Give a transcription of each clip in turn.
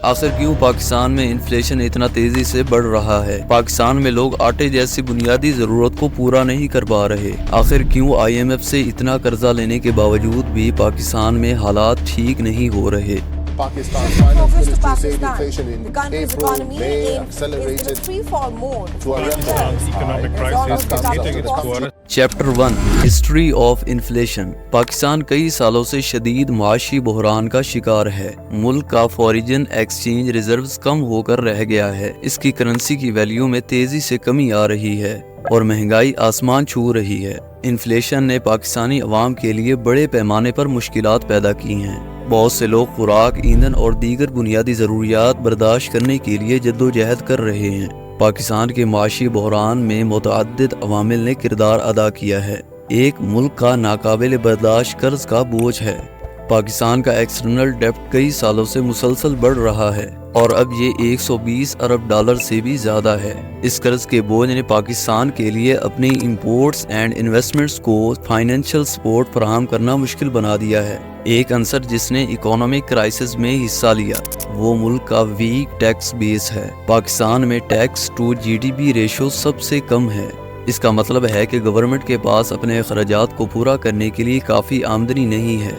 آخر کیوں پاکستان میں انفلیشن اتنا تیزی سے بڑھ رہا ہے؟ پاکستان میں لوگ آٹے جیسی بنیادی ضرورت کو پورا نہیں کر پا رہے۔ آخر کیوں IMF سے اتنا قرضہ لینے کے باوجود بھی پاکستان میں حالات ٹھیک نہیں ہو رہے؟ Pakistan's finance ministry said inflation in April, May accelerated to a record. Chapter 1 history of inflation. Pakistan کئی سالوں سے شدید معاشی بحران کا شکار ہے۔ ملک کا فارین ایکسچینج ریزروز کم ہو کر رہ گیا ہے۔ اس کی کرنسی کی ویلیو میں تیزی سے کمی آ رہی ہے اور مہنگائی آسمان چھو رہی ہے۔ انفلیشن نے پاکستانی عوام کے لیے بڑے پیمانے پر مشکلات پیدا کی ہیں۔ بہت سے لوگ خوراک، ایندھن اور دیگر بنیادی ضروریات برداشت کرنے کے لیے جدوجہد کر رہے ہیں۔ پاکستان کے معاشی بحران میں متعدد عوامل نے کردار ادا کیا ہے۔ ایک ملک کا ناقابل برداشت قرض کا بوجھ ہے۔ پاکستان کا ایکسٹرنل ڈیپٹ کئی سالوں سے مسلسل بڑھ رہا ہے اور اب یہ $120 ارب سے بھی زیادہ ہے۔ اس قرض کے بوجھ نے پاکستان کے لیے اپنی امپورٹس اینڈ انویسٹمنٹس کو فائنینشیل سپورٹ فراہم کرنا مشکل بنا دیا ہے۔ ایک عنصر جس نے اکانومک کرائسس میں حصہ لیا وہ ملک کا ویک ٹیکس بیس ہے۔ پاکستان میں ٹیکس ٹو GDP ریشو سب سے کم ہے۔ اس کا مطلب ہے کہ گورنمنٹ کے پاس اپنے اخراجات کو پورا کرنے کے لیے کافی آمدنی نہیں ہے،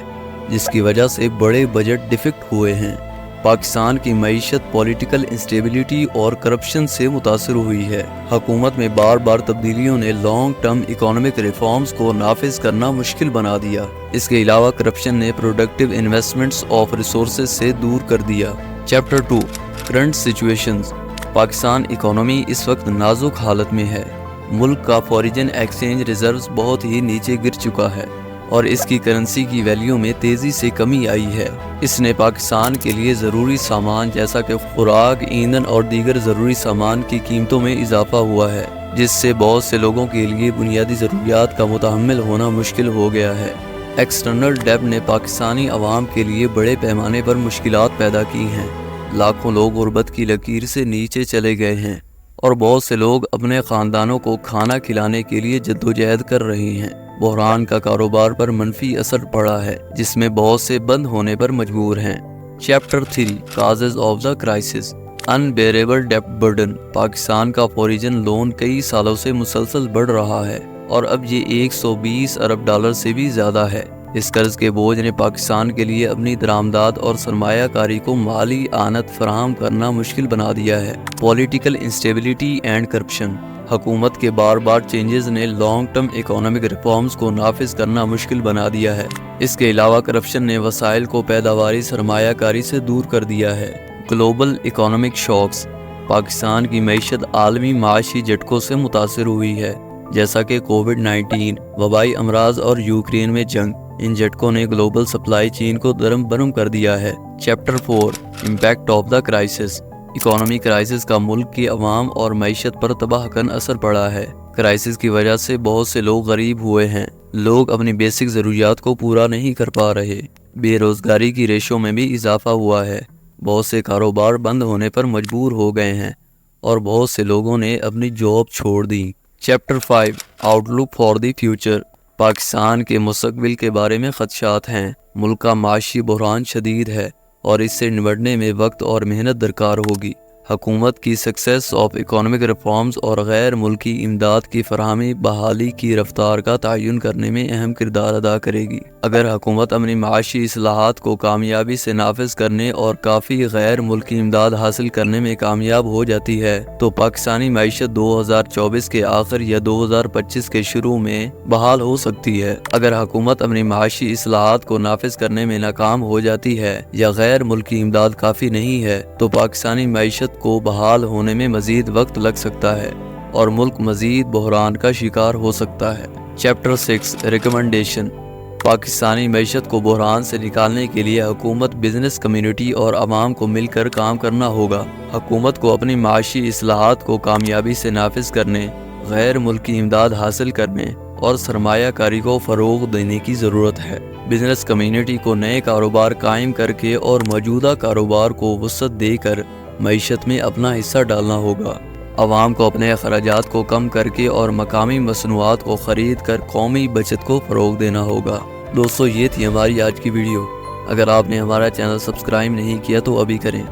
جس کی وجہ سے بڑے بجٹ ڈیفیکٹ ہوئے ہیں۔ پاکستان کی معیشت پولیٹیکل انسٹیبلٹی اور کرپشن سے متاثر ہوئی ہے۔ حکومت میں بار بار تبدیلیوں نے لانگ ٹرم اکنامک ریفارمز کو نافذ کرنا مشکل بنا دیا۔ اس کے علاوہ کرپشن نے پروڈکٹیو انویسٹمنٹس آف ریسورسز سے دور کر دیا۔ Chapter 2 current situations. Pakistan economy اس وقت نازک حالت میں ہے۔ ملک کا فارین ایکسچینج ریزروز بہت ہی نیچے گر چکا ہے اور اس کی کرنسی کی ویلیو میں تیزی سے کمی آئی ہے۔ اس نے پاکستان کے لیے ضروری سامان جیسا کہ خوراک، ایندھن اور دیگر ضروری سامان کی قیمتوں میں اضافہ ہوا ہے، جس سے بہت سے لوگوں کے لیے بنیادی ضروریات کا متحمل ہونا مشکل ہو گیا ہے۔ ایکسٹرنل ڈیپ نے پاکستانی عوام کے لیے بڑے پیمانے پر مشکلات پیدا کی ہیں۔ لاکھوں لوگ غربت کی لکیر سے نیچے چلے گئے ہیں اور بہت سے لوگ اپنے خاندانوں کو کھانا کھلانے کے لیے جدوجہد کر رہے ہیں۔ بحران کا کاروبار پر منفی اثر پڑا ہے، جس میں بہت سے بند ہونے پر مجبور ہیں۔ Chapter 3 causes of the crisis. Unbearable ڈیپٹ برڈن۔ پاکستان کا فارین لون کئی سالوں سے مسلسل بڑھ رہا ہے اور اب یہ $120 ارب سے بھی زیادہ ہے۔ اس قرض کے بوجھ نے پاکستان کے لیے اپنی درآمدات اور سرمایہ کاری کو مالی اعانت فراہم کرنا مشکل بنا دیا ہے۔ Political instability and corruption. حکومت کے بار بار چینجز نے لانگ ٹرم اکنامک ریفارمز کو نافذ کرنا مشکل بنا دیا ہے۔ اس کے علاوہ کرپشن نے وسائل کو پیداواری سرمایہ کاری سے دور کر دیا ہے۔ Global economic shocks. پاکستان کی معیشت عالمی معاشی جھٹکوں سے متاثر ہوئی ہے، جیسا کہ کووڈ-19، وبائی امراض اور یوکرین میں جنگ۔ ان جھٹکوں نے گلوبل سپلائی چین کو درم برم کر دیا ہے۔ Chapter 4 impact of the crisis. Economy crisis کا ملک کی عوام اور معیشت پر تباہ کن اثر پڑا ہے۔ کرائسس کی وجہ سے بہت سے لوگ غریب ہوئے ہیں۔ لوگ اپنی بیسک ضروریات کو پورا نہیں کر پا رہے۔ بے روزگاری کی ریشو میں بھی اضافہ ہوا ہے۔ بہت سے کاروبار بند ہونے پر مجبور ہو گئے ہیں اور بہت سے لوگوں نے اپنی جاب چھوڑ دی۔ Chapter 5 outlook for the future. Pakistan کے مستقبل کے بارے میں خدشات ہیں۔ ملک کا معاشی بحران شدید ہے اور اس سے نمٹنے میں وقت اور محنت درکار ہوگی۔ حکومت کی سکسیس آف اکنامک ریفارمز اور غیر ملکی امداد کی فراہمی بحالی کی رفتار کا تعین کرنے میں اہم کردار ادا کرے گی۔ اگر حکومت اپنی معاشی اصلاحات کو کامیابی سے نافذ کرنے اور کافی غیر ملکی امداد حاصل کرنے میں کامیاب ہو جاتی ہے تو پاکستانی معیشت 2024 کے آخر یا 2025 کے شروع میں بحال ہو سکتی ہے۔ اگر حکومت اپنی معاشی اصلاحات کو نافذ کرنے میں ناکام ہو جاتی ہے یا غیر ملکی امداد کافی نہیں ہے تو پاکستانی معیشت کو بحال ہونے میں مزید وقت لگ سکتا ہے اور ملک مزید بحران کا شکار ہو سکتا ہے۔ Chapter 6 recommendation. پاکستانی معیشت کو بحران سے نکالنے کے لیے حکومت، بزنس کمیونٹی اور عوام کو مل کر کام کرنا ہوگا۔ حکومت کو اپنی معاشی اصلاحات کو کامیابی سے نافذ کرنے، غیر ملکی امداد حاصل کرنے اور سرمایہ کاری کو فروغ دینے کی ضرورت ہے۔ بزنس کمیونٹی کو نئے کاروبار قائم کر کے اور موجودہ کاروبار کو وسعت دے کر معیشت میں اپنا حصہ ڈالنا ہوگا۔ عوام کو اپنے اخراجات کو کم کر کے اور مقامی مصنوعات کو خرید کر قومی بچت کو فروغ دینا ہوگا۔ دوستو، یہ تھی ہماری آج کی ویڈیو۔ اگر آپ نے ہمارا چینل سبسکرائب نہیں کیا تو ابھی کریں۔